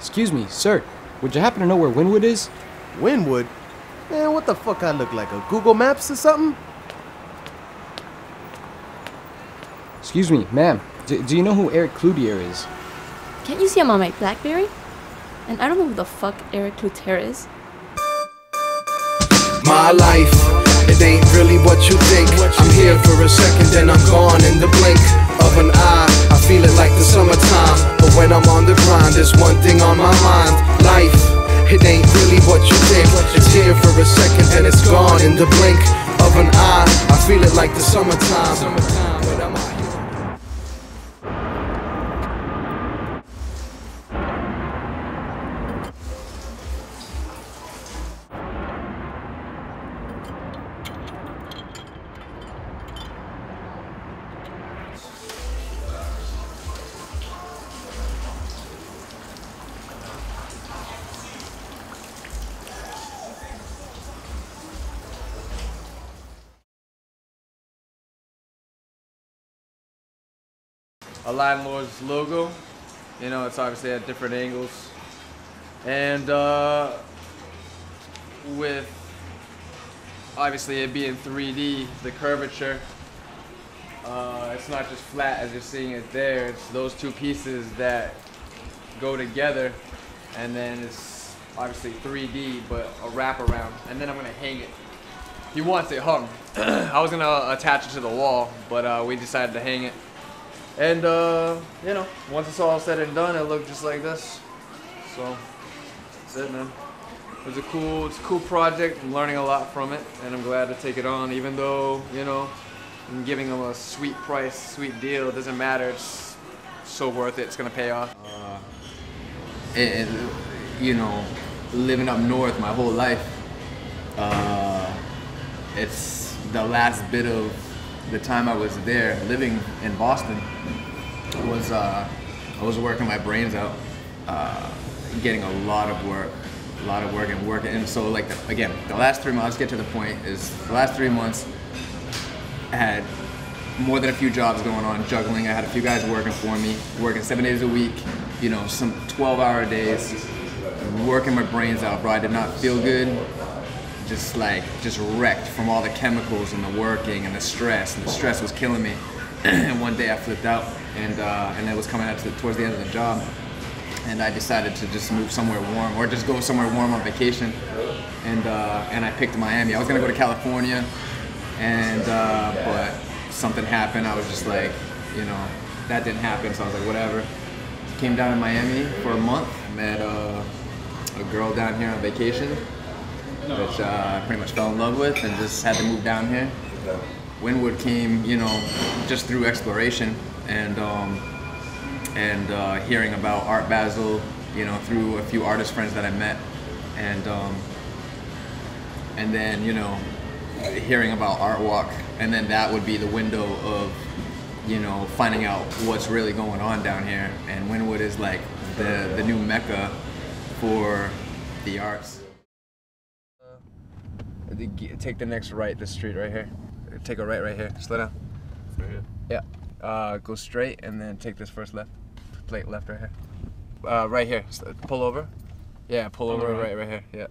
Excuse me, sir. Would you happen to know where Wynwood is? Wynwood? Man, what the fuck I look like, a Google Maps or something? Excuse me, ma'am. Do you know who Eric Cloutier is? Can't you see I'm on my Blackberry? And I don't know who the fuck Eric Cloutier is. My life, it ain't really what you think. I'm here for a second, then I'm gone in the blink of an eye. I feel it like the summertime, but when I'm on the grind, there's one thing on my mind. Life, it ain't really what you think. It's here for a second, then it's gone in the blink of an eye. I feel it like the summertime, but I'm out here. A landlord's logo. You know, it's obviously at different angles. And with obviously it being 3D, the curvature, it's not just flat as you're seeing it there. It's those two pieces that go together, and then it's obviously 3D, but a wraparound. And then I'm gonna hang it. He wants it hung. I was gonna attach it to the wall, but we decided to hang it. And you know, once it's all said and done, it'll look just like this. So that's it, man. It's a cool project. I'm learning a lot from it, and I'm glad to take it on. Even though, you know, I'm giving them a sweet price, sweet deal. It doesn't matter. It's so worth it. It's gonna pay off. And you know, living up north my whole life, it's the last bit of the time I was there living in Boston was I was working my brains out, getting a lot of work and working. And so like again, the last 3 months, let's get to the point, is the last 3 months I had more than a few jobs going on, juggling. I had a few guys working for me, working 7 days a week, you know, some 12-hour days, working my brains out, bro. I did not feel good. Just wrecked from all the chemicals and the working and the stress was killing me. And one day I flipped out, and it was coming out towards the end of the job, and I decided to just move somewhere warm, or just go somewhere warm on vacation, and I picked Miami. I was gonna go to California, and but something happened. I was just like, you know, that didn't happen, so I was like, whatever. Came down to Miami for a month, met a girl down here on vacation, which I pretty much fell in love with, and just had to move down here. Wynwood came, you know, just through exploration and hearing about Art Basel, you know, through a few artist friends that I met, and then, you know, hearing about Art Walk, and then that would be the window of, you know, finding out what's really going on down here. And Wynwood is like the new mecca for the arts. Take the next right, this street right here. Take a right here. Slow down. Right here? Yeah. Go straight and then take this first left. Plate left right here. Right here. Pull over. Yeah, pull over right here. Yeah.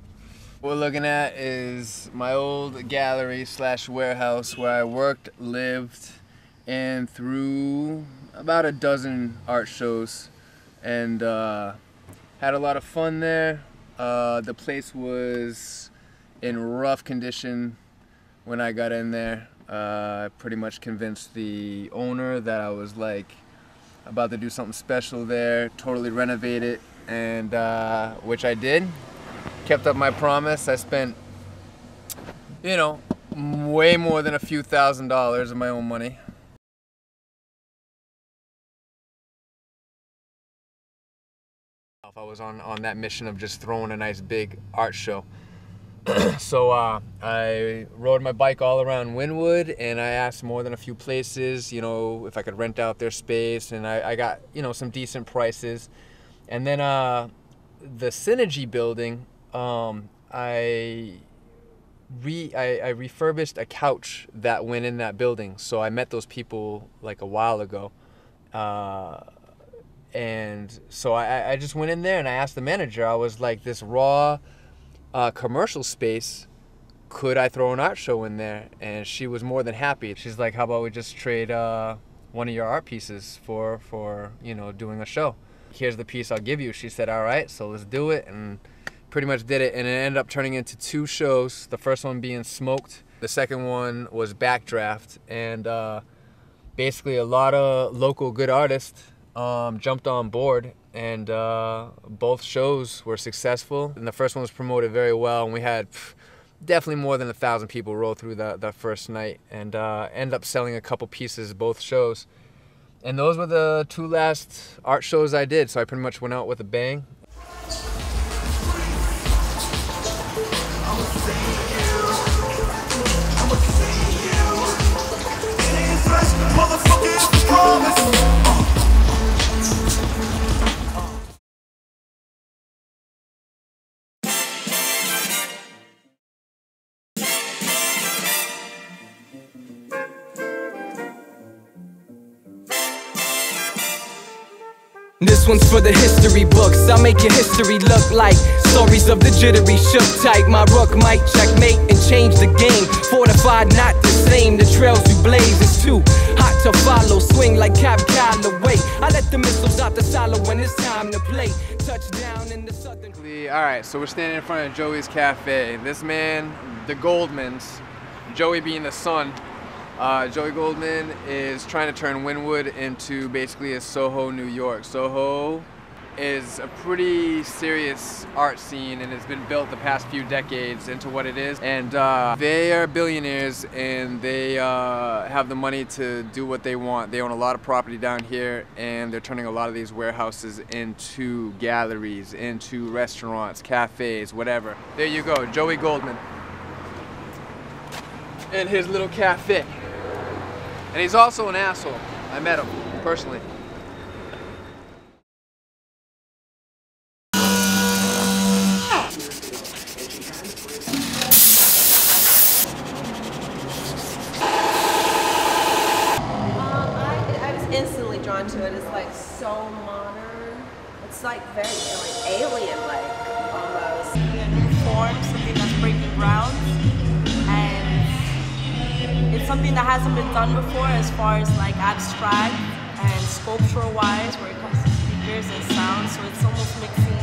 What we're looking at is my old gallery / warehouse where I worked, lived, and threw about a dozen art shows, and had a lot of fun there. The place was in rough condition when I got in there. I pretty much convinced the owner that I was like about to do something special there, totally renovate it, and which I did. Kept up my promise. I spent, you know, way more than a few $1,000s of my own money. I was on that mission of just throwing a nice big art show. So I rode my bike all around Wynwood, and I asked more than a few places, you know, if I could rent out their space, and I got, you know, some decent prices. And then the Synergy building, I refurbished a couch that went in that building. So I met those people like a while ago. And so I just went in there and I asked the manager, I was like, this raw commercial space, could I throw an art show in there? And she was more than happy. She's like, how about we just trade one of your art pieces for you know, doing a show? Here's the piece I'll give you. She said, all right, so let's do it. And pretty much did it. And it ended up turning into 2 shows. The first one being Smoked. The second one was Backdraft. And basically a lot of local good artists jumped on board, and both shows were successful. And the first one was promoted very well, and we had definitely more than 1,000 people roll through that first night, and end up selling a couple pieces both shows. And those were the 2 last art shows I did, so I pretty much went out with a bang. This one's for the history books. I'll make your history look like stories of the jittery shook type. My rook might checkmate and change the game. Fortified, not the same. The trails we blaze is too hot to follow. Swing like Cap Calloway. I let the missiles out the silo when it's time to play. Touchdown in the southern. Alright, so we're standing in front of Joey's Cafe. This man, the Goldmans, Joey being the son, Joey Goldman is trying to turn Wynwood into basically a Soho, New York. Soho is a pretty serious art scene, and it's been built the past few decades into what it is. And they are billionaires, and they have the money to do what they want. They own a lot of property down here, and they're turning a lot of these warehouses into galleries, into restaurants, cafes, whatever. There you go, Joey Goldman and his little cafe. And he's also an asshole. I met him, personally. I was instantly drawn to it. It's like so modern. It's like very like alien-like almost. A new form, something that's breaking ground. It's something that hasn't been done before as far as like abstract and sculptural wise where it comes to speakers and sound, so it's almost mixing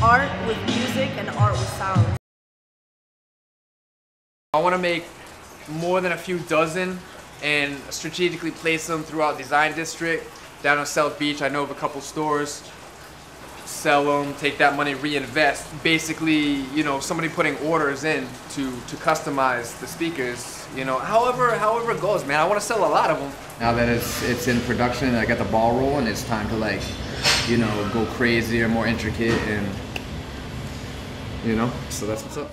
art with music and art with sound. I want to make more than a few dozen and strategically place them throughout Design District, down on South Beach. I know of a couple stores. Sell them, take that money, reinvest. Basically, you know, somebody putting orders in to customize the speakers, you know, however it goes, man. I want to sell a lot of them. Now that it's in production and I got the ball rolling, it's time to, like, you know, go crazier, more intricate, and, you know, so that's what's up.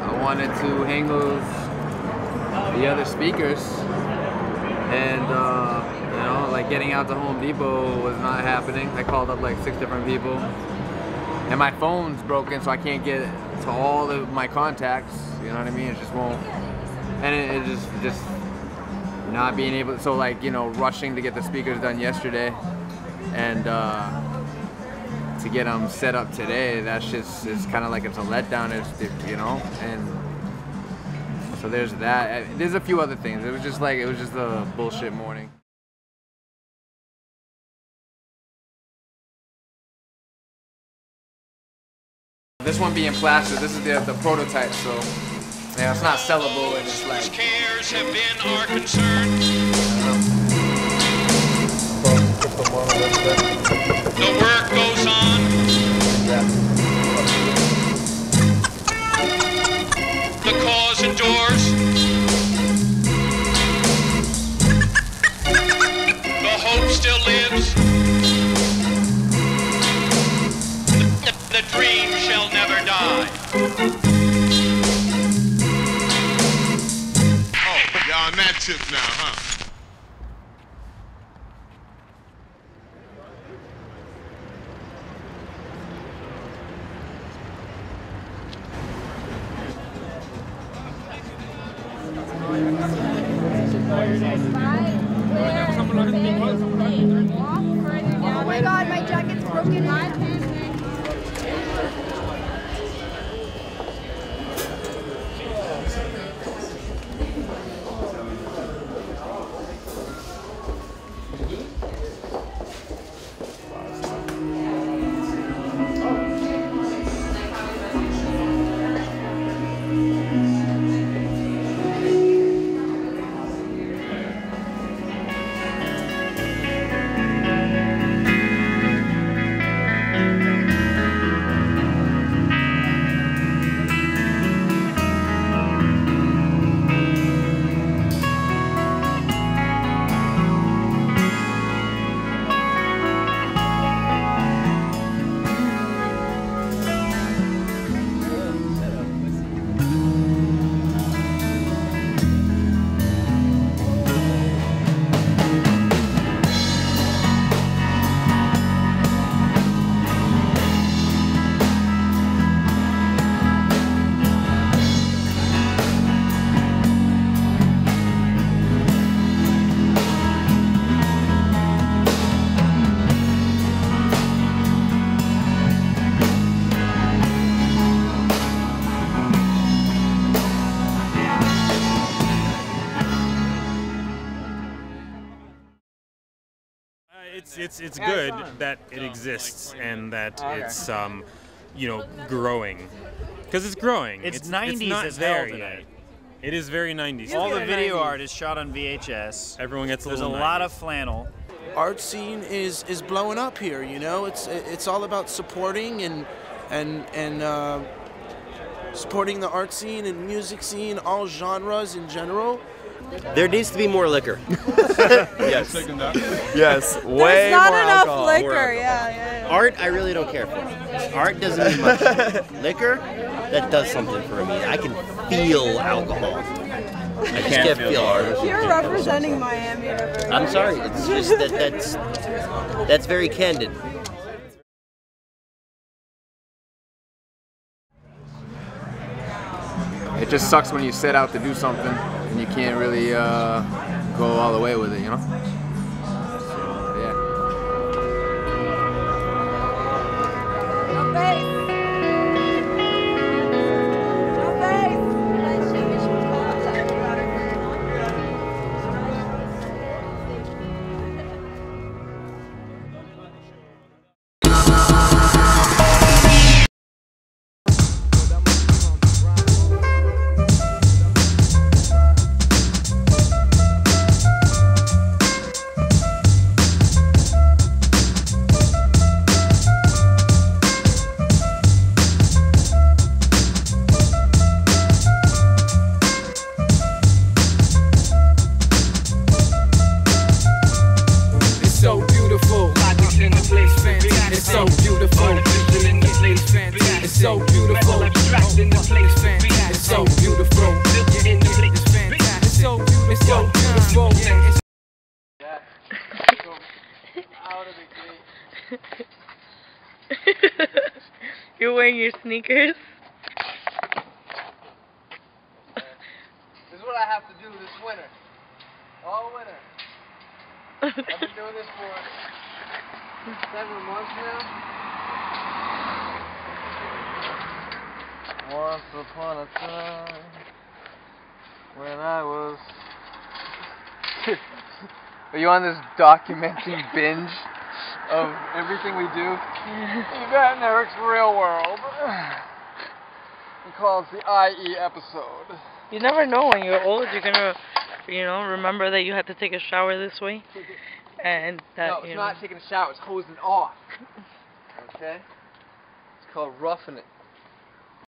I wanted to hang with the other speakers, and you know, like getting out to Home Depot was not happening. I called up like 6 different people, and my phone's broken, so I can't get to all of my contacts. You know what I mean? It just won't, and it just not being able to, so like, you know, rushing to get the speakers done yesterday, and to get them set up today, that's just, it's kind of like it's a letdown, you know. And so there's that. There's a few other things. It was just a bullshit morning. This one being plastered, this is the prototype, so yeah, it's not sellable, and it's like cares have been our concern. The work goes on. The cause endures. The hope still lives. The dream shall never die. Oh, y'all on that tip now, huh? Oh my god, my jacket's broken. It's good that it exists and that it's you know, growing, because it's growing. It's 90s it's not as there hell today. yet. It is very 90s. All the video art is shot on VHS. Everyone gets a There's little. There's a lot of flannel. Art scene is blowing up here. You know, it's all about supporting and supporting the art scene and music scene, all genres in general. There needs to be more liquor. Yes. Yes. There's Way not more enough alcohol. liquor, yeah. Art, I really don't care for. Art doesn't mean much. Liquor, that does something for me. I can feel alcohol. I just can't feel art. You're representing Miami in a very I'm sorry. It's just that's very candid. It just sucks when you set out to do something and you can't really go all the way with it, you know? So, yeah. No face. No face. You're wearing your sneakers? This is what I have to do this winter. All winter. I've been doing this for 7 months now. Once upon a time, when I was... Are you on this documenting binge of everything we do? You got in Eric's Real World. He calls the IE episode. You never know when you're old, you're gonna, you know, remember that you had to take a shower this way. And that, no, it's not taking a shower, it's hosing off. Okay? It's called roughing it.